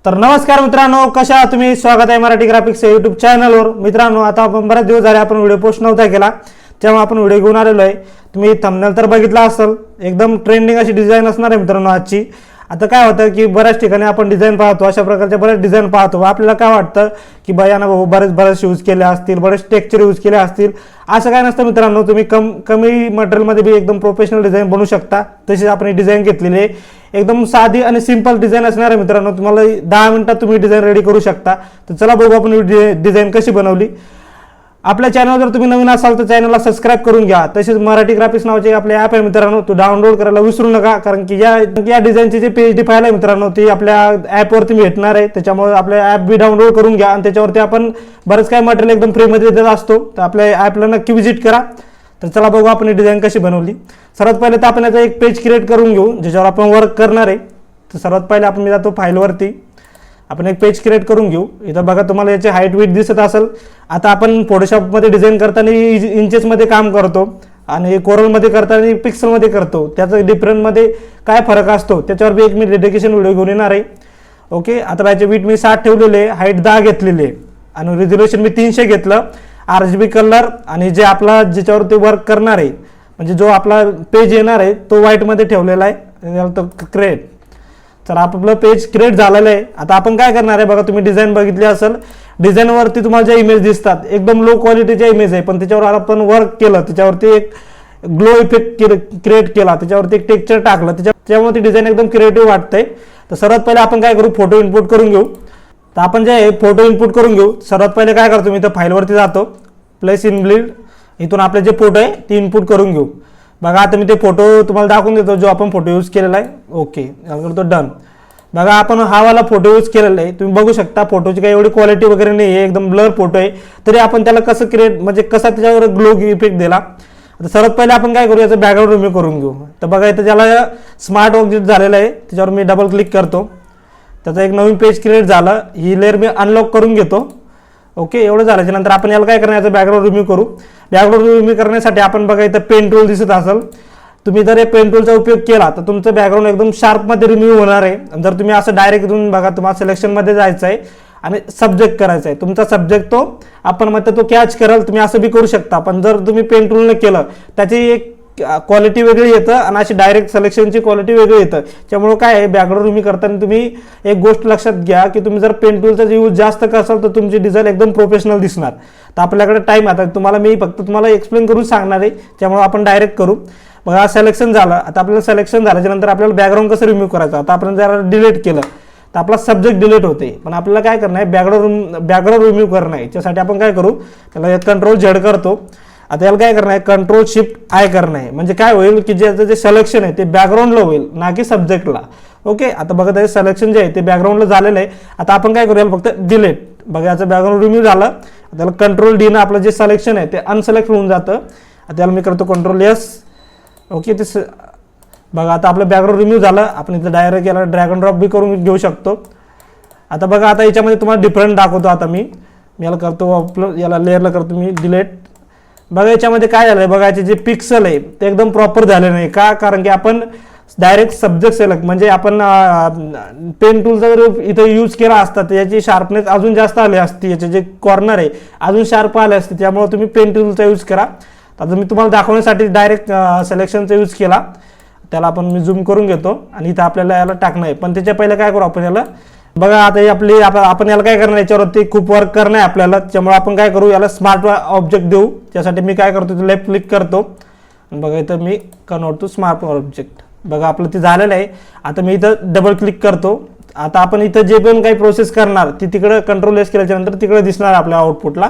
तर नमस्कार मित्रांनो, कशा आहात तुम्ही? स्वागत आहे मराठी ग्राफिक्स या यूट्यूब चॅनलवर. मित्रांनो, आता आपण बरेच दिवस झाले आपण व्हिडिओ पोस्ट नव्हता केला, तेव्हा आपण व्हिडिओ घेऊन आलेलो आहे. तुम्ही थंबनेल तर बघितला असेल, एकदम ट्रेंडिंग अशी डिझाईन असणार आहे मित्रांनो आजची. आता काय होतं की बऱ्याच ठिकाणी आपण डिझाईन पाहतो, अशा प्रकारचे बरेच डिझाईन पाहतो. आपल्याला काय वाटतं की बयाना भाऊ बरेच यूज केले असतील, बरेच टेक्स्चर यूज केले असतील. असं काय नसतं मित्रांनो, तुम्ही कमी मटेरियलमध्ये बी एकदम प्रोफेशनल डिझाईन बनवू शकता. तशीच आपण डिझाईन घेतलेली आहे, एकदम साधी आणि सिंपल डिझाईन असणार आहे मित्रांनो. तुम्हाला 10 मिनिटात तुम्ही डिझाईन रेडी करू शकता. तर चला बघू आपण डिझाईन कशी बनवली. आपल्या चॅनल जर तुम्ही नवीन असाल तर चॅनलला सबस्क्राईब करून घ्या. तसेच मराठी ग्राफिक्स नावाचे आपले ॲप आहे मित्रांनो, तो डाउनलोड करायला विसरू नका. कारण की या डिझाईनची जी PhD फाईल आहे मित्रांनो, ती आपल्या ॲपवरती भेटणार आहे. त्याच्यामुळे आपल्या ॲप बी डाउनलोड करून घ्या आणि त्याच्यावरती आपण बरंच काही मटेरियल एकदम फ्रीमध्ये देत असतो. तर आपल्या ॲपला नक्की व्हिजिट करा. तर चला बघू आपण ही डिझाईन कशी बनवली. सर्वात पहिले तर आपण याचा एक पेज क्रिएट करून घेऊ ज्याच्यावर आपण वर्क करणार आहे. तर सर्वात पहिले आपण मी जातो फाईलवरती, आपण एक पेज क्रिएट करून घेऊ. इथं बघा तुम्हाला याची हाईट विड्थ दिसत असेल. आता आपण फोटोशॉपमध्ये डिझाईन करताना इंचेसमध्ये काम करतो आणि कोरलमध्ये करताना पिक्सलमध्ये करतो. त्याचा डिफरन्समध्ये काय फरक असतो त्याच्यावर बी एक मी डेडिकेशन व्हिडिओ घेऊन येणार आहे. ओके, आता याचे विड्थ मी 60 ठेवलेले आहे, हाईट 10 घेतलेली आहे आणि रिझोल्युशन मी 300 घेतलं. RGB कलर आणि जे आपला ज्याच्यावरती वर्क करणार आहे म्हणजे जो आपला पेज येणार आहे तो व्हाईटमध्ये ठेवलेला आहे. तो क्रिएट. तर आपलं पेज क्रिएट झालेलं आहे. आता आपण काय करणार आहे बघा, तुम्ही डिझाईन बघितली असेल. डिझाईनवरती तुम्हाला ज्या इमेज दिसतात एकदम लो क्वालिटीच्या इमेज आहे, पण त्याच्यावर आपण वर्क केलं, त्याच्यावरती एक ग्लो इफेक्ट क्रिएट केला, त्याच्यावरती एक टेक्स्चर टाकलं, त्याच्यामुळे ती डिझाईन एकदम क्रिएटिव्ह वाटते. तर सर्वात पहिले आपण काय करू, फोटो इनपुट करून घेऊ. तर आपण जे आहे फोटो इनपुट करून घेऊ. सर्वात पहिले काय करतो, मी इथं फाईलवरती जातो, प्लेस इन बिल्ड. इथून आपले जे फोटो आहे ते इनपुट करून घेऊ. बघा आता मी ते फोटो तुम्हाला दाखवून देतो जो आपण फोटो यूज केलेला आहे. ओके, करतो डन. बघा आपण हा वाला फोटो यूज केलेला आहे. तुम्ही बघू शकता फोटोची काही एवढी क्वालिटी वगैरे नाही आहे, एकदम ब्लर फोटो आहे. तरी आपण त्याला कसं क्रिएट म्हणजे कसा त्याच्यावर ग्लो इफेक्ट दिला. आता सर्वात पहिले आपण काय करू, याचं बॅकग्राऊंड रिमूव्ह करून घेऊ. तर बघा इथं ज्याला स्मार्ट ऑब्जेक्ट झालेला आहे त्याच्यावर मी डबल क्लिक करतो. त्याचं एक नवीन पेज क्रिएट झालं. ही लेअर मी अनलॉक करून घेतो. ओके, एवढं झाल्याच्या नंतर आपण याला काय करणार, याचं बॅकग्राऊंड रिमूव्ह करू. बॅकग्राऊंड रिमूव्ह करण्यासाठी आपण बघा इथं पेन टूल दिसत असेल. तुम्ही जर या पेन टूलचा उपयोग केला तर तुमचं बॅकग्राऊंड एकदम शार्पमध्ये रिमूव्ह होणार आहे. जर तुम्ही असं डायरेक्ट इथून बघा, तुम्हाला सिलेक्शनमध्ये जायचं आहे आणि सब्जेक्ट करायचा आहे. तुमचा सब्जेक्ट तो आपण म्हणतो तो कॅच करेल, तुम्ही असं बी करू शकता. पण जर तुम्ही पेन टूलने केलं त्याची एक क्वालिटी वेगळी येतं आणि अशी डायरेक्ट सिलेक्शनची क्वालिटी वेगळी येतं. त्यामुळे काय आहे, बॅकग्राऊंड रिमूव्ह करताना तुम्ही एक गोष्ट लक्षात घ्या की तुम्ही जर पेन टूलचा यूज जास्त करसाल तर तुमची डिझाईन एकदम प्रोफेशनल दिसणार. तर आपल्याकडे टाईम आता मी फक्त तुम्हाला एक्सप्लेन करून सांगणार आहे, त्यामुळे आपण डायरेक्ट करू. बघा सिलेक्शन झालं. आता आपल्याला सिलेक्शन झाल्याच्या नंतर आपल्याला बॅकग्राऊंड कसं रिमूव्ह करायचं. आता आपण जर डिलीट केलं तर आपला सब्जेक्ट डिलीट होते, पण आपल्याला काय करणं आहे, बॅकग्राऊंड रिमूव्ह करणं आहे. याच्यासाठी आपण काय करू, त्याला Ctrl+Z करतो. आता याला काय करणं आहे, Ctrl+Shift+I करणं आहे. म्हणजे काय होईल की जे सिलेक्शन आहे ते बॅकग्राऊंडला होईल ना की सब्जेक्टला. ओके, आता बघा त्याचे सिलेक्शन जे आहे ते बॅकग्राऊंडला झालेलं आहे. आता आपण काय करूया, फक्त डिलीट. बघा याचं बॅकग्राऊंड रिमूव्ह झालं. त्याला Ctrl+D ने आपलं जे सिलेक्शन आहे ते अनसिलेक्ट होऊन जातं. आता याला मी करतो Ctrl+S. ओके, ते बघा आता आपलं बॅकग्राऊंड रिमूव्ह झालं. आपण इथं डायरेक्ट याला ड्रॅग अँड ड्रॉप बी करून घेऊ शकतो. आता बघा आता याच्यामध्ये तुम्हाला डिफरंट दाखवतो. आता मी याला करतो, याला लेअरला करतो मी डिलीट. बघा याच्यामध्ये काय झालं आहे, बघा याचे जे पिक्सल आहे ते एकदम प्रॉपर झाले नाही का, कारण की आपण डायरेक्ट सब्जेक्ट सिलेक्ट म्हणजे आपण पेन टूलचा जर इथं यूज केला असता तर याची शार्पनेस अजून जास्त आली असती, याचे जे कॉर्नर आहे अजून शार्प आले असते. त्यामुळे तुम्ही पेन टूलचा यूज करा. आता मी तुम्हाला दाखवण्यासाठी डायरेक्ट सिलेक्शनचा यूज केला. त्याला आपण मी झूम करून घेतो आणि इथं आपल्याला याला टाकणं आहे. पण त्याच्या पहिले काय करू आपण, याला बघा आता आपण याला काय करणार, याच्यावरती खूप वर्क करणं आहे आपल्याला. त्यामुळे आपण काय करू, याला स्मार्ट ऑब्जेक्ट देऊ. त्यासाठी मी काय करतो, लेफ्ट क्लिक करतो. बघा इथं मी कन्वर्ट टू स्मार्ट ऑब्जेक्ट. बघा आपलं ते झालेलं आहे. आता मी इथं डबल क्लिक करतो. आता आपण इथं जे पण काही प्रोसेस करणार ती तिकडं Ctrl+S केल्याच्या नंतर तिकडे दिसणार आपल्या आउटपुटला.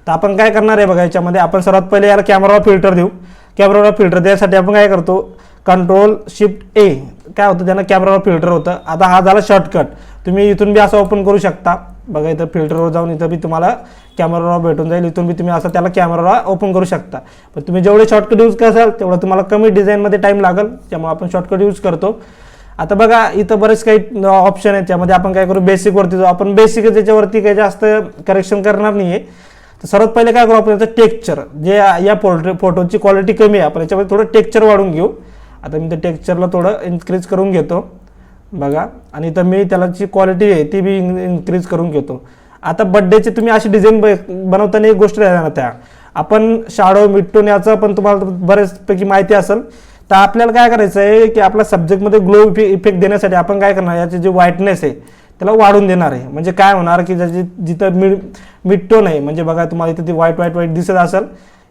तर आपण काय करणार आहे बघा, याच्यामध्ये आपण सर्वात पहिले याला कॅमेरावर फिल्टर देऊ. कॅमेरावर फिल्टर द्यायसाठी आपण काय करतो, Ctrl+Shift+A. काय होतं, त्यानं कॅमेरावर फिल्टर होतं. आता हा झाला शॉर्टकट. तुम्ही इथून बी असं ओपन करू शकता. बघा इथं फिल्टरवर जाऊन इथं बी तुम्हाला कॅमेरावर भेटून जाईल. इथून बी तुम्ही असं त्याला कॅमेरावर ओपन करू शकता. पण तुम्ही जेवढे शॉर्टकट यूज कराल तेवढं तुम्हाला कमी डिझाईनमध्ये टाईम लागेल, त्यामुळे आपण शॉर्टकट यूज करतो. आता बघा इथं बरेच काही ऑप्शन आहेत. त्यामध्ये आपण काय करू, बेसिकवरती जाऊ. आपण बेसिक त्याच्यावरती काही जास्त करेक्शन करणार नाही आहे. तर सर्वात पहिले काय करू, आपण याचं टेक्स्चर जे या फोटोची क्वालिटी कमी आहे, आपण याच्यामध्ये थोडं टेक्स्चर वाढून घेऊ. आता मी ते टेक्स्चरला थोडं इन्क्रीज करून घेतो. बघा. आणि तर मी त्याला जी क्वालिटी आहे ती बी इन्क्रीज करून घेतो. आता बड्डेचे तुम्ही अशी डिझाईन बनवताना एक गोष्ट राहणार त्या आपण शॅडो मिडटोन याचं पण तुम्हाला बऱ्याचपैकी माहिती असेल. तर आपल्याला काय करायचं आहे की आपल्या सब्जेक्टमध्ये ग्लो इफेक्ट देण्यासाठी आपण काय करणार, याची जी व्हाईटनेस आहे त्याला वाढून देणार आहे. म्हणजे काय होणार की ज्याची जिथं मिडटोन आहे म्हणजे बघा तुम्हाला इथं ती व्हाईट दिसत असेल,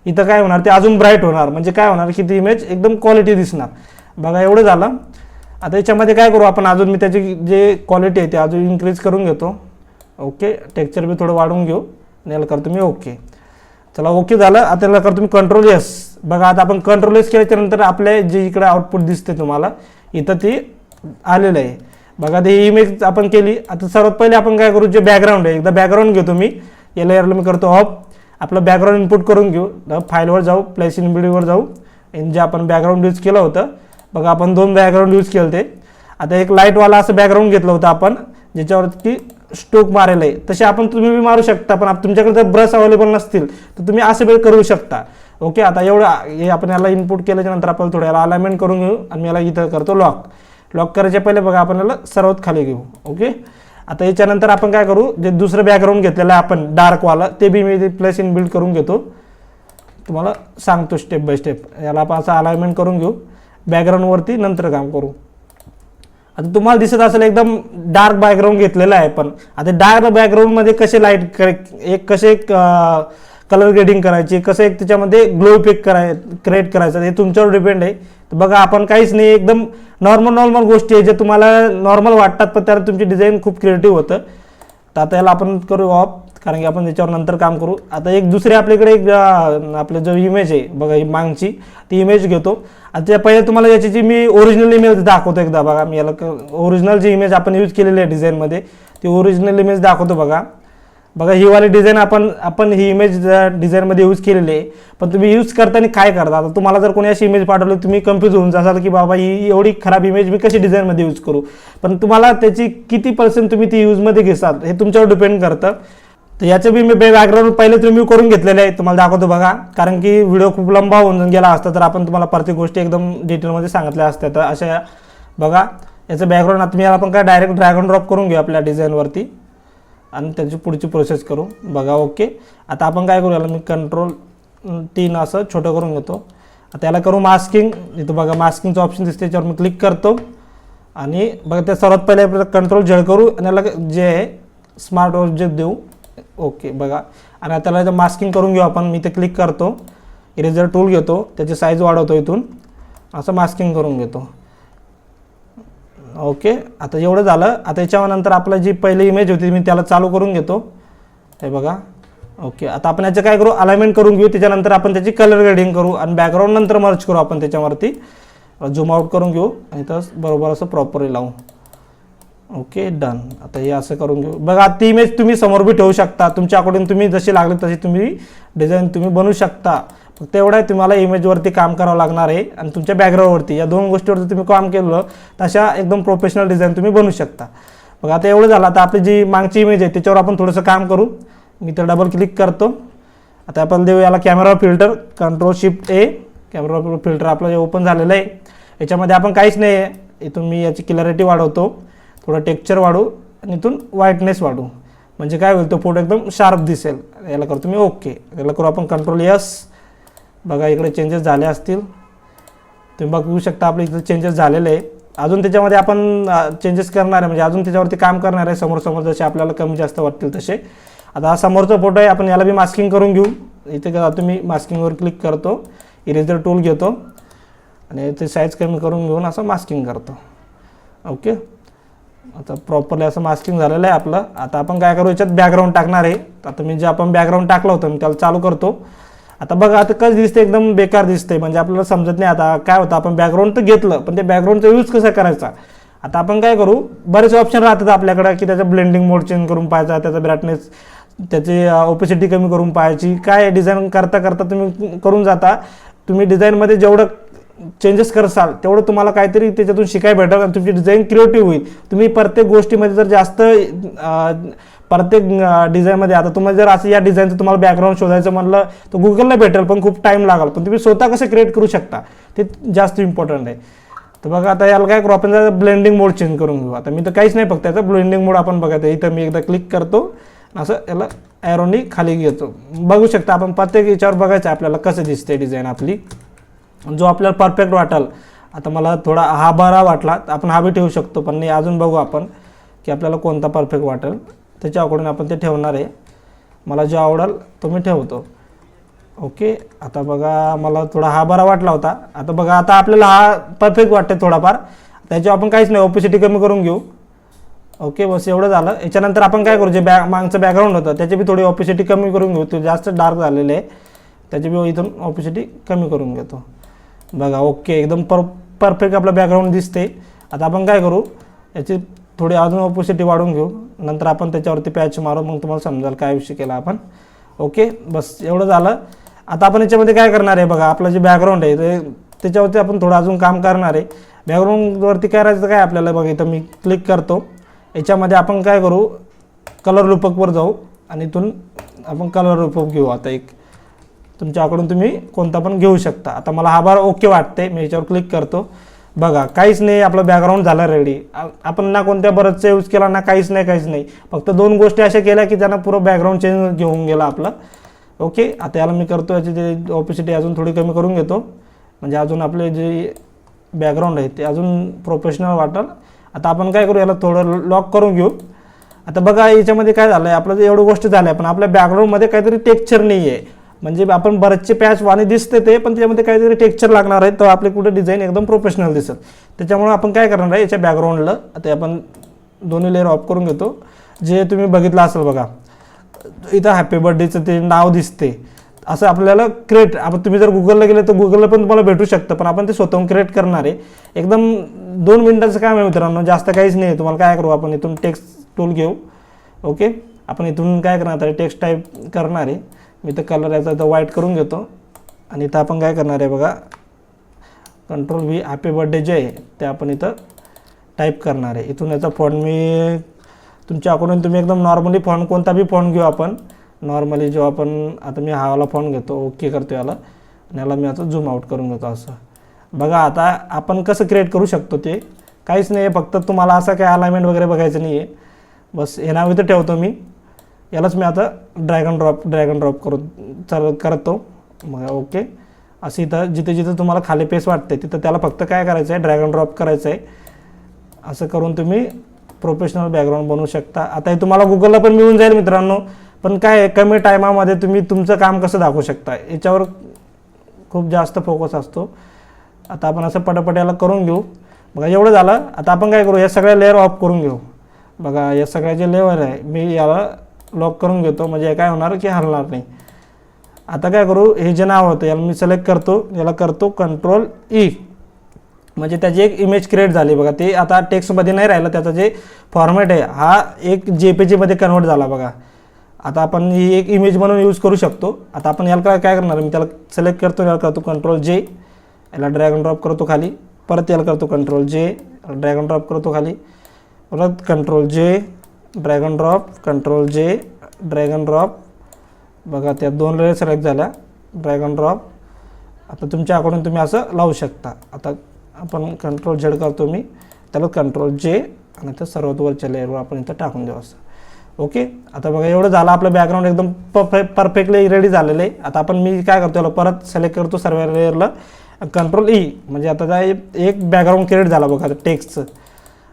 इथं काय होणार ते अजून ब्राईट होणार. म्हणजे काय होणार की ती इमेज एकदम क्वालिटी दिसणार. बघा एवढं झालं. आता याच्यामध्ये काय करू आपण, अजून मी त्याची जे क्वालिटी आहे ते अजून इन्क्रीज करून घेतो. ओके, टेक्स्चर बी थोडं वाढवून घेऊ आणि याला करतो मी ओके. चला ओके झालं. आता याला करतो मी कंट्रोल एस. बघा आता आपण कंट्रोल एस केल्याच्या नंतर आपल्या जे इकडे आउटपुट दिसते तुम्हाला इथं ती आलेलं आहे. बघा ते इमेज आपण केली. आता सर्वात पहिले आपण काय करू, जे बॅकग्राऊंड आहे एकदा बॅकग्राऊंड घेतो मी, याला मी करतो ऑफ. आपलं बॅकग्राऊंड इनपुट करून घेऊ. फाईलवर जाऊ, प्लेस इन व्हिडिओवर जाऊ, जे आपण बॅकग्राऊंड यूज केलं होतं. बघा आपण 2 बॅकग्राऊंड यूज केलं ते. आता एक लाईटवाला असं बॅकग्राऊंड घेतलं होतं आपण ज्याच्यावरती स्ट्रोक मारेल आहे. तसे आपण तुम्ही बी मारू शकता, पण तुमच्याकडे जर ब्रश अवेलेबल नसतील तर तुम्ही असं बी करू शकता. ओके, आता एवढं हे आपण याला इनपुट केल्याच्या नंतर आपण थोडं याला अलाइनमेंट करून घेऊ आणि मी याला इथं करतो लॉक करायच्या पहिले बघा आपण याला सर्वात खाली घेऊ. ओके, आता याच्यानंतर आपण काय करू, जे दुसरं बॅकग्राऊंड घेतलेलं आहे आपण डार्कवाला ते बी मी प्लेस इन बिल्ड करून घेतो. तुम्हाला सांगतो स्टेप बाय स्टेप. याला आपण असं अलाइनमेंट करून घेऊ बॅकग्राऊंडवरती, नंतर काम करू. आता तुम्हाला दिसत असेल एकदम डार्क बॅकग्राऊंड घेतलेलं आहे. पण आता डार्क बॅकग्राऊंडमध्ये कसे लाईट कसे कलर ग्रेडिंग करायची, कसं एक त्याच्यामध्ये ग्लो इफेक्ट क्रिएट करायचं हे तुमच्यावर डिपेंड आहे. तर बघा आपण काहीच नाही, एकदम नॉर्मल गोष्टी आहे जे तुम्हाला नॉर्मल वाटतात पण त्याला तुमची डिझाईन खूप क्रिएटिव्ह होतं. तर आता याला आपण करू ऑफ, कारण की आपण त्याच्यावर नंतर काम करू. आता एक दुसरी आपल्याकडे एक आपलं जो इमेज आहे बघा ही मागची ती इमेज घेतो. आता त्या पहिले तुम्हाला याची जी मी ओरिजिनल इमेज दाखवतो एकदा. बघा मी याला ओरिजिनल जी इमेज आपण यूज केलेली आहे डिझाईनमध्ये ती ओरिजिनल इमेज दाखवतो. बघा ही वाली डिझाईन आपण ही इमेज डिझाईनमध्ये यूज केलेली आहे. पण तुम्ही यूज करताना काय करता, आता तुम्हाला जर कोणी अशी इमेज पाठवली तुम्ही कन्फ्यूज होऊन जाल की बाबा ही एवढी खराब इमेज मी कशी डिझाईनमध्ये यूज करू. पण तुम्हाला त्याची किती % तुम्ही ती यूजमध्ये घेसाल हे तुमच्यावर डिपेंड करतं. तर याचं बी मी बॅकग्राऊंड पहिले तुम्ही करून घेतलेले आहे, तुम्हाला दाखवतो बघा. कारण की व्हिडिओ खूप लंबा होऊन गेला असता तर आपण तुम्हाला प्रत्येक गोष्टी एकदम डिटेलमध्ये सांगितल्या असत्या. तर अशा बघा याचं बॅकग्राऊंड आता मी आपण काय डायरेक्ट ड्रॅग अँड ड्रॉप करून घेऊ आपल्या डिझाईनवरती आणि त्याची पुढची प्रोसेस करू. बघा ओके, आता आपण काय करू, याला मी कंट्रोल 3 असं छोटं करून घेतो. आता याला करू मास्किंग. इथं बघा मास्किंगचं ऑप्शन दिसते, त्याच्यावर मी क्लिक करतो आणि बघा त्या सर्वात पहिले आपल्याला कंट्रोल Z करू आणि याला जे आहे स्मार्ट ऑब्जेक्ट देऊ. ओके बघा, आणि आता त्याला मास्किंग करून घेऊ आपण. मी ते क्लिक करतो, इरेजर टूल घेतो, त्याची साईज वाढवतो, इथून असं मास्किंग करून घेतो. ओके, आता एवढं झालं. आता याच्यानंतर आपलं जी पहिली इमेज होती मी त्याला चालू करून घेतो. हे बघा ओके, आता आपण याचं काय करू, अलाइनमेंट करून घेऊ. त्याच्यानंतर आपण त्याची कलर ग्रेडिंग करू आणि बॅकग्राऊंड नंतर मर्ज करू आपण त्याच्यावरती. झूम आउट करून घेऊ आणि तर बरोबर असं प्रॉपरली लावू. Okay done. आता हे असं करून घेऊ. बघा ती इमेज तुम्ही समोर बी ठेवू शकता, तुमच्या अकॉर्डिंग तुम्ही जशी लागली तशी तुम्ही डिझाईन तुम्ही बनवू शकता. फक्त एवढं आहे तुम्हाला इमेजवरती काम करावं लागणार आहे आणि तुमच्या बॅकग्राऊंडवरती या 2 गोष्टीवरती तुम्ही काम केलं तशा एकदम प्रोफेशनल डिझाईन तुम्ही बनवू शकता. बघा आता एवढं झालं. आता आपली जी मागची इमेज आहे त्याच्यावर आपण थोडंसं काम करू. मी तर डबल क्लिक करतो. आता आपण देऊ याला कॅमेरा फिल्टर, कंट्रोल-Shift-A. कॅमेरा फिल्टर आपलं जे ओपन झालेलं आहे. याच्यामध्ये आपण काहीच नाही आहे. इथून मी याची क्लॅरिटी वाढवतो, थोडं टेक्स्चर वाढू आणि इथून व्हाईटनेस वाढू, म्हणजे काय होईल तो फोटो एकदम शार्प दिसेल. याला करतो मी ओके. याला करू आपण कंट्रोल-S. बघा इकडे चेंजेस झाले असतील, तुम्ही बघू शकता आपल्या इकडे चेंजेस झालेले आहे. अजून त्याच्यामध्ये आपण चेंजेस करणार आहे, म्हणजे अजून त्याच्यावरती काम करणार आहे समोर जसे आपल्याला कमी जास्त वाटतील तसे. आता हा समोरचा फोटो आहे, आपण याला बी मास्किंग करून घेऊ. इथे तुम्ही मास्किंगवर क्लिक करतो, इरेजर टूल घेतो आणि ते साईज कमी करून घेऊन असं मास्किंग करतो. ओके, आता प्रॉपरली असं मास्किंग झालेलं आहे आपलं. आता आपण काय करू, याच्यात बॅकग्राऊंड टाकणार आहे. आता मी जे आपण बॅकग्राऊंड टाकलं होतं मी त्याला चालू करतो. आता बघा आता कसं दिसते, एकदम बेकार दिसते, म्हणजे आपल्याला समजत नाही. आता काय होतं, आपण बॅकग्राऊंड तर घेतलं पण ते बॅकग्राऊंडचा यूज कसा करायचा. आता आपण काय करू, बरेच ऑप्शन राहतात आपल्याकडे की त्याचं ब्लेंडिंग मोड चेंज करून पाहायचा, त्याचा ब्राईटनेस, त्याची ओपेसिटी कमी करून पाहायची. काय डिझाईन करता करता तुम्ही करून जाता. तुम्ही डिझाईनमध्ये जेवढं चेंजेस करसाल तेवढं तुम्हाला काहीतरी त्याच्यातून शिकायला भेटेल आणि तुमची डिझाईन क्रिएटिव्ह होईल. तुम्ही प्रत्येक गोष्टीमध्ये जर जास्त प्रत्येक डिझाईनमध्ये, आता तुम्हाला जर असं या डिझाईनचं तुम्हाला बॅकग्राऊंड शोधायचं म्हणलं तर गुगलला भेटेल पण खूप टाईम लागेल. पण तुम्ही स्वतः कसं क्रिएट करू शकता ते जास्त इम्पॉर्टंट आहे. तर बघा आता याला काय करू आपण ब्लेंडिंग मोड चेंज करून घेऊ. आता मी तर काहीच नाही, फक्त याचं ब्लेंडिंग मोड आपण बघायचं. इथं मी एकदा क्लिक करतो, असं याला ॲरोनी खाली घेतो. बघू शकता आपण प्रत्येक याच्यावर बघायचं आपल्याला कसं दिसते डिझाईन आपली, जो आपल्याला परफेक्ट वाटेल. आता मला थोडा हा बरा वाटला तर आपण हा बी ठेवू शकतो, पण नाही अजून बघू आपण की आपल्याला कोणता परफेक्ट वाटेल, त्याच्या अकॉर्डिंग आपण ते ठेवणार आहे. मला जो आवडेल तो मी ठेवतो. ओके, आता बघा मला थोडा हा बरा वाटला होता. आता बघा आता आपल्याला हा परफेक्ट वाटते थोडाफार, त्याच्यावर आपण काहीच नाही, ओपेसिटी कमी करून घेऊ. ओके, बस एवढं झालं. याच्यानंतर आपण काय करू, जे मागचं बॅकग्राऊंड होतं त्याची बी थोडी ओपेसिटी कमी करून घेऊ. ते जास्त डार्क झालेले आहे, त्याची बी इथून ओपेसिटी कमी करून घेतो. बघा ओके, एकदम परफेक्ट आपलं बॅकग्राऊंड दिसते. आता आपण काय करू, याची थोडी अजून ओपेसिटी वाढवून घेऊ, नंतर आपण त्याच्यावरती पॅच मारू, मग तुम्हाला समजाल काय विषय केला आपण. ओके, बस एवढं झालं. आता आपण याच्यामध्ये काय करणार आहे बघा, आपलं जे बॅकग्राऊंड आहे ते त्याच्यावरती आपण थोडं अजून काम करणार आहे. बॅकग्राऊंडवरती करायचं काय आपल्याला बघा, इथं मी क्लिक करतो. याच्यामध्ये आपण काय करू, कलर लुपकवर जाऊ आणि इथून आपण कलर लुपक घेऊ. आता एक तुमच्याकडून तुम्ही कोणता पण घेऊ शकता. आता मला हा बार ओके वाटते, मी याच्यावर क्लिक करतो. बघा काहीच नाही, आपलं बॅकग्राऊंड झालं रेडी. आपण ना कोणत्या बरंचचा यूज केला ना काहीच नाही. फक्त 2 गोष्टी अशा केल्या की त्यांना पुरं बॅकग्राऊंड चेंज घेऊन गेला आपलं. ओके, आता याला मी करतो, याची ते ओपेसिटी अजून थोडी कमी करून घेतो, म्हणजे अजून आपले जे बॅकग्राऊंड आहे ते अजून प्रोफेशनल वाटेल. आता आपण काय करू, याला थोडं लॉक करून घेऊ. आता बघा याच्यामध्ये काय झालं आहे, आपलं एवढं गोष्ट झाल्या, पण आपल्या बॅकग्राऊंडमध्ये काहीतरी टेक्स्चर नाही आहे. म्हणजे आपण बरेचसे पॅच वाणी दिसते ते, पण त्याच्यामध्ये काहीतरी टेक्स्चर लागणार आहे, तर आपले कुठे डिझाईन एकदम प्रोफेशनल दिसत. त्याच्यामुळे आपण काय करणार आहे, याच्या बॅकग्राऊंडला आता आपण दोन्ही लेअर ऑफ करून घेतो. जे तुम्ही बघितलं असेल बघा, इथं हॅपी बर्थडेचं ते नाव दिसते, असं आपल्याला क्रिएट. आपण तुम्ही जर गुगलला गेले तर गुगलला पण तुम्हाला भेटू शकतं, पण आपण ते स्वतःहून क्रिएट करणार आहे. एकदम 2 मिनिटाचं काम आहे मित्रांनो, जास्त काहीच नाही. तुम्हाला काय करू, आपण इथून टेक्स्ट टूल घेऊ. ओके, आपण इथून काय करणार आहे, टेक्स्ट टाईप करणार आहे. मी तर कलर याचा इथं व्हाईट करून घेतो आणि इथं आपण काय करणार आहे बघा, Ctrl+V हॅपी बर्थडे जे आहे ते आपण इथं टाईप करणार आहे. इथून याचा फॉन्ट मी तुमच्याकडून तुम्ही एकदम नॉर्मली फॉन्ट कोणता बी फॉन्ट घेऊ आपण. नॉर्मली जो आपण आता मी हा वाला फॉन्ट घेतो, ओके करतो याला, आणि याला मी आता झूम आउट करून घेतो. असं बघा आता आपण कसं क्रिएट करू शकतो ते काहीच नाही आहे. फक्त तुम्हाला असं काय अलाइनमेंट वगैरे बघायचं नाही आहे. बस हे नाव इथं ठेवतो मी, यालाच मी आता ड्रॅग अँड ड्रॉप करून करतो. मग ओके, असं इथं जिथे तुम्हाला खाली पेस वाटते तिथं त्याला फक्त काय करायचं आहे, ड्रॅग अँड ड्रॉप करायचं आहे. असं करून तुम्ही प्रोफेशनल बॅकग्राऊंड बनवू शकता. आता हे तुम्हाला गुगलला पण मिळून जाईल मित्रांनो, पण काय कमी टायमामध्ये तुम्ही तुमचं काम कसं दाखवू शकता याच्यावर खूप जास्त फोकस असतो. आता आपण असं पटापट याला करून घेऊ. बघा एवढं झालं. आता आपण काय करू, या सगळ्या लेअर ऑफ करून घेऊ. बघा या सगळ्या जे लेअर आहे मी याला लॉक करून घेतो, म्हणजे काय होणार की हलणार नाही. आता काय करू, हे जे नाव होतं याला मी सिलेक्ट करतो, याला करतो Ctrl+E, म्हणजे त्याची एक इमेज क्रिएट झाली. बघा ते आता टेक्स्टमध्ये नाही राहिलं, त्याचा जे फॉर्मॅट आहे हा एक JPG मध्ये कन्वर्ट झाला. बघा आता आपण ही एक इमेज म्हणून यूज करू शकतो. आता आपण याला काय करणार, मी त्याला सिलेक्ट करतो, याला करतो Ctrl+J, याला ड्रॅग अँड ड्रॉप करतो खाली, परत याला करतो Ctrl+J, ड्रॅग अँड ड्रॉप करतो खाली, परत Ctrl+J, drag and drop, Ctrl+J, drag and drop. बघा त्या 2 लेअर सिलेक्ट झाल्या, ड्रॅग अँड ड्रॉप. आता तुमच्या अकॉर्डिंग तुम्ही असं लावू शकता. आता आपण Ctrl+Z करतो मी, त्याला Ctrl+J आणि त्या सर्वात वरच्या लेअरवर आपण इथं टाकून देऊ असं. ओके, आता बघा एवढं झालं, आपलं बॅकग्राऊंड एकदम परफेक्टली रेडी झालेलं आहे. आता आपण मी काय करतो, याला परत सिलेक्ट करतो सर्व लेअरला, Ctrl+E, म्हणजे आता एक बॅकग्राऊंड क्रिएट झाला बघा टेक्स्टचं.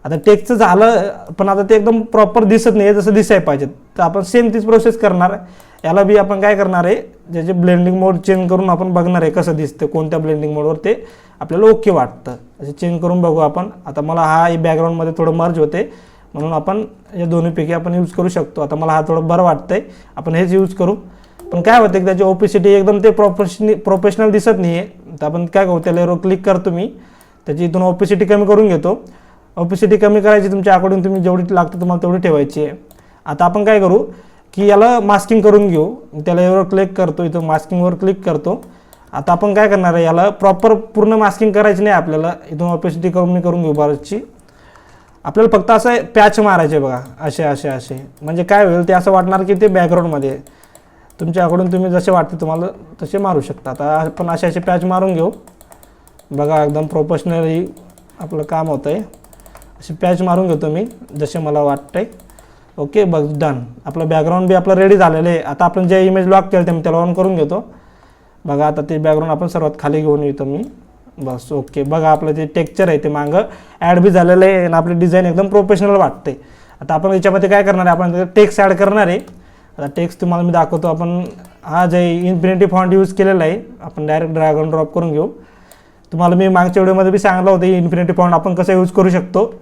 आता टेक्स्टचं झालं, पण आता ते एकदम प्रॉपर दिसत नाही जसं दिसायला पाहिजे. तर आपण सेम तीच प्रोसेस करणार. याला बी आपण काय करणार आहे, ज्याचे ब्लेंडिंग मोड चेंज करून आपण बघणार आहे कसं दिसतं, कोणत्या ब्लेंडिंग मोडवर ते आपल्याला ओके वाटतं, असे चेंज करून बघू आपण. आता मला हा बॅकग्राऊंडमध्ये थोडं मर्ज होते, म्हणून आपण या दोन्हीपैकी आपण यूज करू शकतो. आता मला हा थोडं बरं वाटतंय, आपण हेच यूज करू. पण काय होतं की त्याची ओपेसिटी एकदम ते प्रोफेशनल दिसत नाही आहे. तर आपण काय करू, त्या लेअरवर क्लिक करतो मी, त्याची इथून ओपेसिटी कमी करून घेतो. ओपेसिटी कमी करायची तुमच्या अकॉर्डिंग, तुम्ही जेवढी लागतं तुम्हाला तेवढी ठेवायची आहे. आता आपण काय करू की याला मास्किंग करून घेऊ. त्याला यावर क्लिक करतो, इथं मास्किंगवर क्लिक करतो. आता आपण काय करणार आहे, याला प्रॉपर पूर्ण मास्किंग करायची नाही आपल्याला, इथून ओपेसिटी कमी करून घेऊ बरंचशी. आपल्याला फक्त असं पॅच मारायचे बघा, असे म्हणजे काय होईल, ते असं वाटणार की ते बॅकग्राऊंडमध्ये. तुमच्याकडून तुम्ही जसे वाटते तुम्हाला तसे मारू शकता. आता आपण असे पॅच मारून घेऊ. बघा एकदम प्रोफेशनली आपलं काम होतं आहे. अशी पॅच मारून घेतो मी जसे मला वाटतंय. ओके बघ डन. आपलं बॅकग्राऊंड बी आपलं रेडी झालेलं आहे. आता आपण जे इमेज लॉक केलं ते मी त्याला ऑन करून घेतो. बघा आता ते बॅकग्राऊंड आपण सर्वात खाली घेऊन येतो मी. बस ओके. बघा आपलं जे टेक्स्चर आहे ते मागं ॲड बी झालेलं आहे आणि आपली डिझाईन एकदम प्रोफेशनल वाटते. आता आपण याच्यामध्ये काय करणार आहे, आपण टेक्स्ट ॲड करणार आहे. आता टेक्स्ट तुम्हाला मी दाखवतो. आपण हा जे इन्फिनिटी फॉन्ट यूज केलेला आहे आपण डायरेक्ट ड्रॅग अँड ड्रॉप करून घेऊ. तुम्हाला मी मागच्या व्हिडिओमध्ये बी सांगितलं होतं इन्फिनिटी फॉन्ट आपण कसं यूज करू शकतो.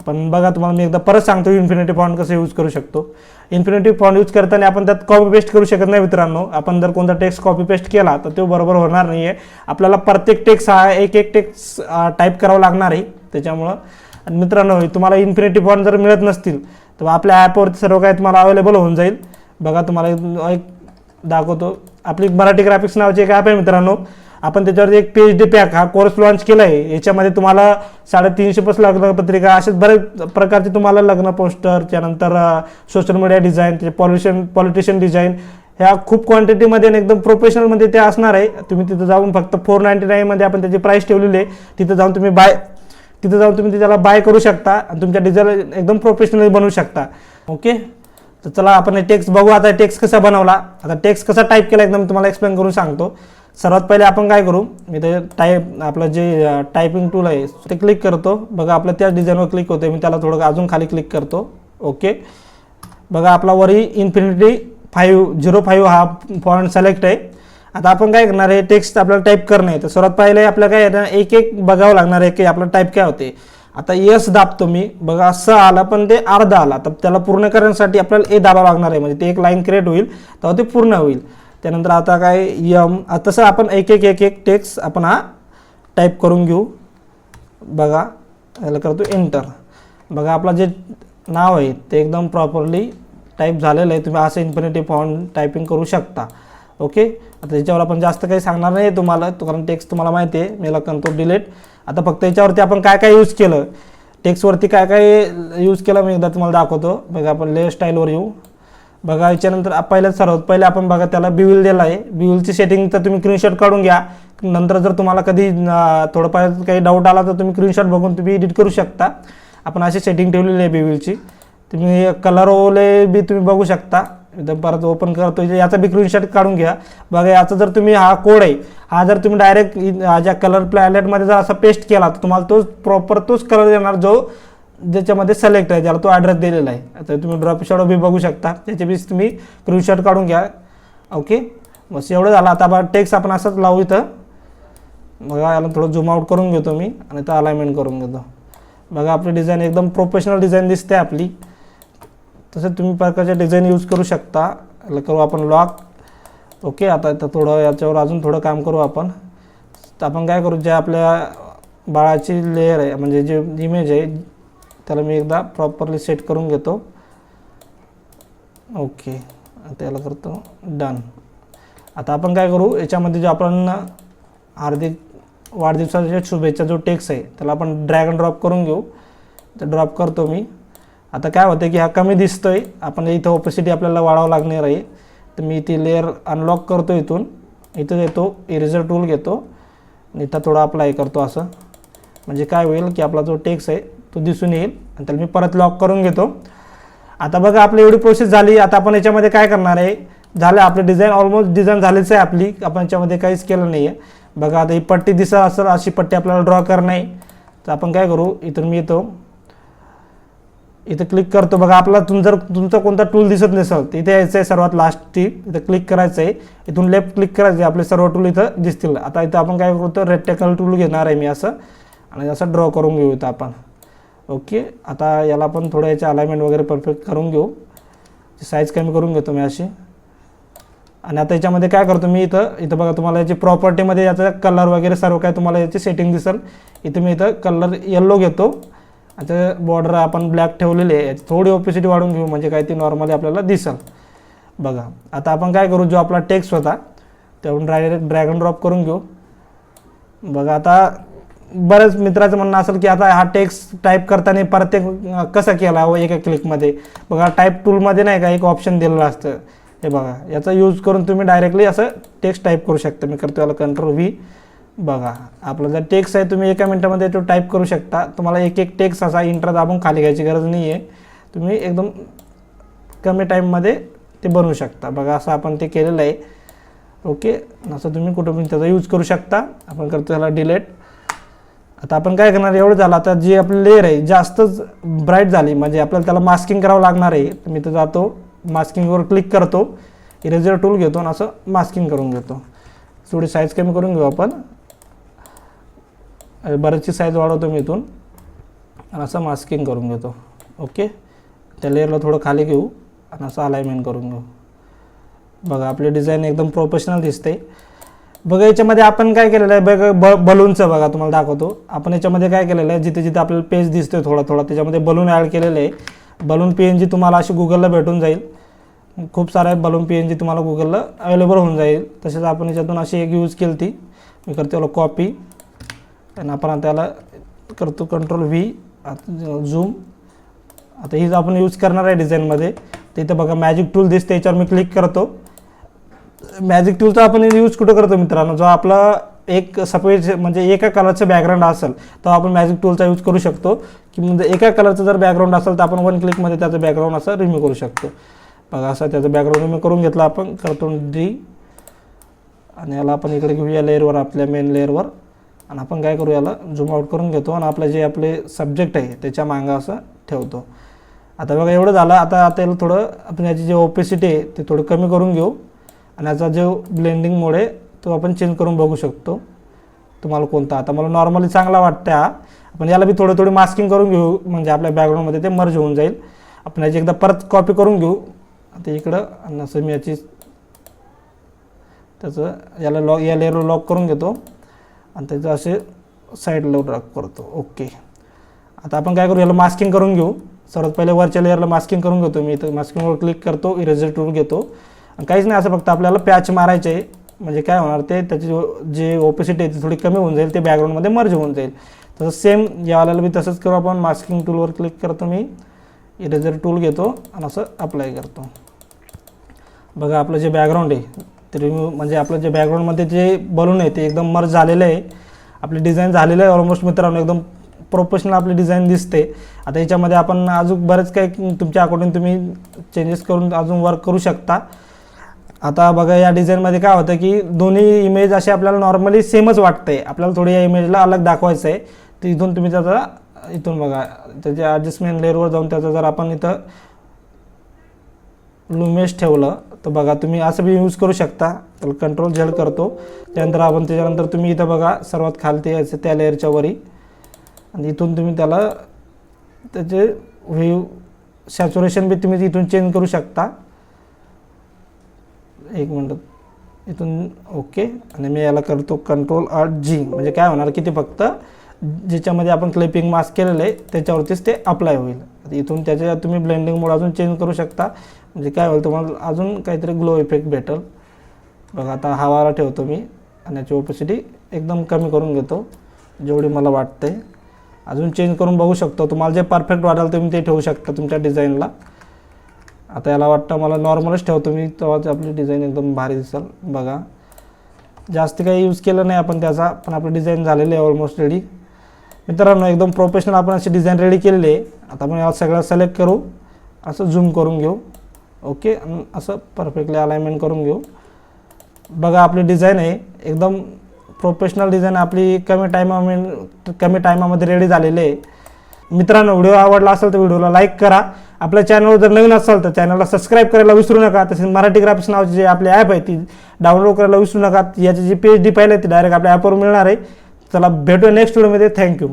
पण बघा तुम्हाला मी एकदा परत सांगतो इन्फिनिटी फॉन्ट कसं यूज करू शकतो. इन्फिनिटी फॉन्ट यूज करताना आपण त्यात कॉपी पेस्ट करू शकत नाही मित्रांनो. आपण जर कोणता टेक्स्ट कॉपी पेस्ट केला तर तो बरोबर होणार नाही आहे. आपल्याला प्रत्येक टेक्स्ट हा एक टेक्स्ट टाईप करावं लागणार आहे. त्याच्यामुळं आणि मित्रांनो तुम्हाला इन्फिनिटी फॉन्ट जर मिळत नसतील तर आपल्या ॲपवरती सर्व काही तुम्हाला अवेलेबल होऊन जाईल. बघा तुम्हाला एक दाखवतो. आपली मराठी ग्राफिक्स नावाची एक ॲप आहे मित्रांनो. आपण त्याच्यावरती एक PhD पॅक हा कोर्स लॉन्च केला आहे. याच्यामध्ये तुम्हाला 350+ लग्नपत्रिका असेच बरेच प्रकारचे तुम्हाला लग्न पोस्टर, त्यानंतर social media design, politician design ह्या खूप क्वांटिटीमध्ये आणि एकदम प्रोफेशनलमध्ये ते असणार आहे. तुम्ही तिथं जाऊन फक्त 499 आपण त्याची प्राईस ठेवलेली आहे. तिथं जाऊन तुम्ही त्याला बाय करू शकता आणि तुमच्या डिझाईन एकदम प्रोफेशनल बनवू शकता. ओके तर चला आपण टेक्स्ट बघू. आता टेक्स्ट कसा बनवला, आता टेक्स्ट कसा टाईप केला एकदम तुम्हाला एक्सप्लेन करून सांगतो. सर्वात पहिले आपण काय करू, मी ते आपलं जे टायपिंग टूल आहे ते क्लिक करतो. बघा आपलं त्या डिझाईनवर क्लिक होते. मी त्याला थोडं अजून खाली क्लिक करतो. ओके बघा आपला वरी इन्फिनिटी 505 हा फॉन्ट सिलेक्ट आहे. आता आपण काय करणार आहे, टेक्स्ट आपल्याला टाईप करणं आहे. तर सर्वात पहिले आपल्याला काय आहे एक एक बघावं लागणार आहे की आपलं टाईप काय होते. आता यस दाबतो मी. बघा असं आला पण ते अर्धा आला. तर त्याला पूर्ण करण्यासाठी आपल्याला ए दाबावं लागणार आहे. म्हणजे ते एक लाईन क्रिएट होईल तेव्हा ते पूर्ण होईल. त्यानंतर आता काय तसं आपण एक एक टेक्स्ट आपण हा टाईप करून घेऊ. बघा याला करतो एंटर. बघा आपलं जे नाव आहे ते एकदम प्रॉपरली टाईप झालेलं आहे. तुम्ही असं इन्फिनिटी फॉन्ट टायपिंग करू शकता. ओके आता याच्यावर आपण जास्त काही सांगणार नाही तुम्हाला, कारण टेक्स्ट तुम्हाला माहिती आहे. मी करतो डिलीट. आता फक्त याच्यावरती आपण काय काय यूज केलं, टेक्स्टवरती काय काय यूज केलं मी एकदा तुम्हाला दाखवतो. बघा आपण लेअर स्टाईलवर येऊ. बघा याच्यानंतर सर्वात पहिले आपण बघा त्याला बिविल दिला आहे. बिविलची सेटिंग तर तुम्ही स्क्रीनशॉट काढून घ्या. नंतर जर तुम्हाला कधी थोडंफार काही डाऊट आला तर तुम्ही स्क्रीनशॉट बघून तुम्ही एडिट करू शकता. आपण अशी सेटिंग ठेवलेली आहे बिविलची. तुम्ही कलर ओले बी तुम्ही बघू शकता. इथं परत ओपन करतो याचा बी स्क्रीनशॉट काढून घ्या. बघा याचा जर तुम्ही हा कोड आहे हा जर तुम्ही डायरेक्ट ज्या कलर पॅलेटमध्ये जर असा पेस्ट केला तर तुम्हाला तोच कलर येणार जो ज्याच्यामध्ये सिलेक्ट आहे, ज्याला तो ॲड्रेस दिलेला आहे. आता तुम्ही ड्रॉप शॅडो बी बघू शकता. त्याचे बी तुम्ही स्क्रीनशॉट काढून घ्या. ओके बस एवढं झालं. आता आपण टेक्स्ट आपण असंच लावू इथं. बघा याला थोडं झूम आउट करून घेतो मी आणि इथं अलाइनमेंट करून घेतो. बघा आपली डिझाईन एकदम प्रोफेशनल डिझाईन दिसते आपली. तसं तुम्ही प्रकारचे डिझाईन यूज करू शकता. याला करू आपण लॉक. ओके आता इथं थोडं याच्यावर अजून थोडं काम करू आपण. तर आपण काय करू, जे आपल्या बाळाची लेअर आहे म्हणजे जे इमेज आहे त्याला मी एकदा प्रॉपरली सेट करून घेतो. ओके त्याला करतो डन. आता आपण काय करू, याच्यामध्ये जो आपण हार्दिक वाढदिवसाच्या शुभेच्छा जो टेक्स्ट आहे त्याला आपण ड्रॅग अँड ड्रॉप करून घेऊ. तर ड्रॉप करतो मी. आता काय होतं की हा कमी दिसतोय. आपण इथं ओपेसिटी आपल्याला वाढवावं लागणार आहे. तर मी इथे लेअर अनलॉक करतो. इथं येतो इरेजर टूल घेतो आणि इथं थोडा अप्लाय करतो असं. म्हणजे काय होईल की आपला जो टेक्स्ट आहे तो दिसून येईल आणि त्याला मी परत लॉक करून घेतो. आता बघा आपली एवढी प्रोसेस झाली. आता आपण याच्यामध्ये काय करणार आहे, झालं आपलं डिझाईन ऑलमोस्ट डिझाईन झालीच आहे आपली. आपण याच्यामध्ये काहीच केलं नाही आहे. बघा आता ही पट्टी दिसत असेल अशी पट्टी आपल्याला ड्रॉ करणं आहे. तर आपण काय करू, इथून मी येतो, इथं क्लिक करतो. बघा आपला तुमचा कोणता टूल दिसत नसेल तर इथे यायचं आहे सर्वात लास्ट इथं क्लिक करायचं आहे. इथून लेफ्ट क्लिक करायचं आहे. आपले सर्व टूल इथं दिसतील. आता इथं आपण काय करतो, रेक्टेंगल टूल घेणार आहे मी असं आणि असं ड्रॉ करून घेऊ इथं आपण. ओके आता याला आपण थोडं याचे अलाइनमेंट वगैरे परफेक्ट करून घेऊ. साईज कमी करून घेतो मी अशी. आणि आता याच्यामध्ये काय करतो मी, इथं बघा तुम्हाला याची प्रॉपर्टीमध्ये याचा कलर वगैरे सर्व काय तुम्हाला याची सेटिंग दिसेल. इथं मी इथं कलर येल्लो घेतो. आता बॉर्डर आपण ब्लॅक ठेवलेली आहे. याची थोडी ओपेसिटी वाढून घेऊ म्हणजे काय ती नॉर्मली आपल्याला दिसेल. बघा आता आपण काय करू, जो आपला टेक्स्ट होता त्यावरून डायरेक्ट ड्रॅग अँड ड्रॉप करून घेऊ. बघा आता बऱ्याच मित्राचं म्हणणं असेल की आता हा टेक्स्ट टाईप करताना प्रत्येक कसा केला एका क्लिकमध्ये. बघा टाईप टूलमध्ये नाही का एक ऑप्शन दिलेलं असतं. हे बघा याचा यूज करून तुम्ही डायरेक्टली असं टेक्स्ट टाईप करू शकता. मी करतो याला कंट्रोल V. बघा आपला जर टेक्स्ट आहे तुम्ही एका मिनिटामध्ये तो टाईप करू शकता. तुम्हाला एक एक टेक्स्ट असा इंटर दाबून खाली घ्यायची गरज नाही आहे. तुम्ही एकदम कमी टाईममध्ये ते बनवू शकता. बघा असं आपण ते केलेलं आहे. ओके, असं तुम्ही कुठं पण त्याचा यूज करू शकता. आपण करतो त्याला डिलीट. आता आपण काय करणार, एवढं झालं. आता जी आपली लेअर आहे जास्तच ब्राईट झाली म्हणजे आपल्याला त्याला मास्किंग करावं लागणार आहे. मी तर जातो मास्किंगवर क्लिक करतो, इरेजर टूल घेतो आणि असं मास्किंग करून घेतो. थोडी साईज कमी करून घेऊ आपण. बरेचशी साईज वाढवतो मी इथून आणि असं मास्किंग करून घेतो. ओके, त्या लेअरला थोडं खाली घेऊ आणि असं अलाइनमेंट करून घेऊ. बघा आपली डिझाईन एकदम प्रोफेशनल दिसते. बघा याच्यामध्ये आपण काय केलेलं आहे, बघा बलूनचं बघा तुम्हाला दाखवतो. आपण याच्यामध्ये काय केलेलं आहे, जिथे जिथे आपल्याला पेज दिसतोय थोडा थोडा त्याच्यामध्ये बलून ॲड केलेले आहे. बलून PNG तुम्हाला अशी गुगलला भेटून जाईल. खूप सारे बलून PNG तुम्हाला गुगलला अवेलेबल होऊन जाईल. तसेच आपण याच्यातून अशी एक यूज केली ती. मी करतो त्याला कॉपी आणि आपण त्याला करतो Ctrl+V झूम. आता ही आपण यूज करणार आहे डिझाईनमध्ये. तिथं बघा मॅजिक टूल दिसते, याच्यावर मी क्लिक करतो. मॅजिक टूलचा आपण यूज कुठं करतो मित्रांनो, जो आपला एक सफेद म्हणजे एका कलरचं बॅकग्राऊंड असेल तर आपण मॅजिक टूलचा यूज करू शकतो. की म्हणजे एका कलरचं जर बॅकग्राऊंड असेल तर आपण 1 क्लिकमध्ये त्याचं बॅकग्राऊंड असं रिमूव्ह करू शकतो. बघा असं त्याचं बॅकग्राऊंड रिमूव्ह करून घेतलं आपण. करतो D आणि याला आपण इकडे घेऊया लेअरवर, आपल्या मेन लेअरवर. आणि आपण काय करू, याला झूम आउट करून घेतो आणि आपलं जे आपले सब्जेक्ट आहे त्याच्या मागं असं ठेवतो. आता बघा एवढं झालं. आता याला थोडं आपण याची जे ओपेसिटी आहे ते थोडं कमी करून घेऊ आणि याचा जो ब्लेंडिंग मोड आहे तो आपण चेंज करून बघू शकतो तुम्हाला कोणता. आता मला नॉर्मली चांगला वाटतं हा. आपण याला बी थोडी मास्किंग करून घेऊ म्हणजे आपल्या बॅकग्राऊंडमध्ये ते मर्ज होऊन जाईल. आपण याची एकदा परत कॉपी करून घेऊ आता इकडं आणि असं मी याची त्याचं याला या लेअरला लॉक करून घेतो आणि त्याचं असे साईडला ड्रॅग करतो. ओके, आता आपण काय करू, याला मास्किंग करून घेऊ. सर्वात पहिले वरच्या लेअरला मास्किंग करून घेतो मी. इथं मास्किंगवर क्लिक करतो, इरेजर टूल घेतो आणि काहीच नाही, असं फक्त आपल्याला पॅच मारायचे आहे. म्हणजे काय होणार, ते त्याची जे ओपेसिटी आहे ती थोडी कमी होऊन जाईल, ते बॅकग्राऊंडमध्ये मर्ज होऊन जाईल. तसं सेम यावाल्याला बी तसंच करू आपण. मास्किंग टूलवर क्लिक करतो मी, इरेजर टूल घेतो आणि असं अप्लाय करतो. बघा आपलं जे बॅकग्राऊंड आहे ते रिमूव्ह म्हणजे आपलं जे बॅकग्राऊंडमध्ये जे बलून आहे ते एकदम मर्ज झालेलं आहे. आपली डिझाईन झालेलं आहे ऑलमोस्ट मित्रांनो. एकदम प्रोफेशनल आपली डिझाईन दिसते. आता याच्यामध्ये आपण अजून बरेच काही तुमच्या अकॉर्डिंग तुम्ही चेंजेस करून अजून वर्क करू शकता. आता बघा या डिझाईनमध्ये काय होतं की दोन्ही इमेज असे आपल्याला नॉर्मली सेमच वाटते. आपल्याला थोडी या इमेजला अलग दाखवायचं आहे. तर इथून तुम्ही त्याचा इथून बघा त्याच्या ॲडजस्टमेंट लेअरवर जाऊन त्याचा जर आपण इथं लुमेश ठेवलं तर बघा तुम्ही असं बी यूज करू शकता. त्याला Ctrl+Z करतो. त्यानंतर आपण त्याच्यानंतर तुम्ही इथं बघा सर्वात खालती यायचं त्या लेअरच्या वरी आणि इथून तुम्ही त्याला त्याचे व्ह्यू सॅच्युरेशन बी तुम्ही इथून चेंज करू शकता. एक मिनट इथून ओके आणि मी याला करतो Ctrl+G. म्हणजे काय होणार की ते फक्त ज्याच्यामध्ये आपण क्लिपिंग मास्क केलेलं आहे त्याच्यावरतीच ते अप्लाय होईल. इथून त्याच्या तुम्ही ब्लेंडिंग मोड अजून चेंज करू शकता. म्हणजे काय होईल तुम्हाला अजून काहीतरी ग्लो इफेक्ट भेटेल. बघा आता हवाला ठेवतो मी आणि याची ओपेसिटी एकदम कमी करून घेतो जेवढी मला वाटते. अजून चेंज करून बघू शकतो. तुम्हाला जे परफेक्ट वाटेल तुम्ही ते ठेवू शकता तुमच्या डिझाईनला. आता याला वाटतं मला नॉर्मलच ठेवतो मी, तेव्हाच आपली डिझाईन एकदम भारी दिसेल. बघा जास्त काही यूज केलं नाही आपण त्याचा, पण आपली डिझाईन झालेली आहे ऑलमोस्ट रेडी. मित्रांनो एकदम प्रोफेशनल आपण अशी डिझाईन रेडी केलेली आहे. आता आपण याला सगळं सिलेक्ट करू, असं झूम करून घेऊ. ओके, आणि असं परफेक्टली अलाइनमेंट करून घेऊ. बघा आपली डिझाईन आहे एकदम प्रोफेशनल डिझाईन आपली कमी टायमामध्ये रेडी झालेली आहे. मित्रांनो व्हिडिओ आवडला असेल तर व्हिडिओला लाईक करा. आपल्या चॅनलवर जर नवीन असाल तर चॅनलला सबस्क्राईब करायला विसरू नका. तसेच मराठी ग्राफिक्स नावाची जे आपली ॲप आहे ती डाउनलोड करायला विसरू नका. याची जी PhD फाईल आहे ती डायरेक्ट आपल्या ॲपवर मिळणार आहे. चला भेटूया नेक्स्ट व्हिडिओमध्ये. थँक्यू.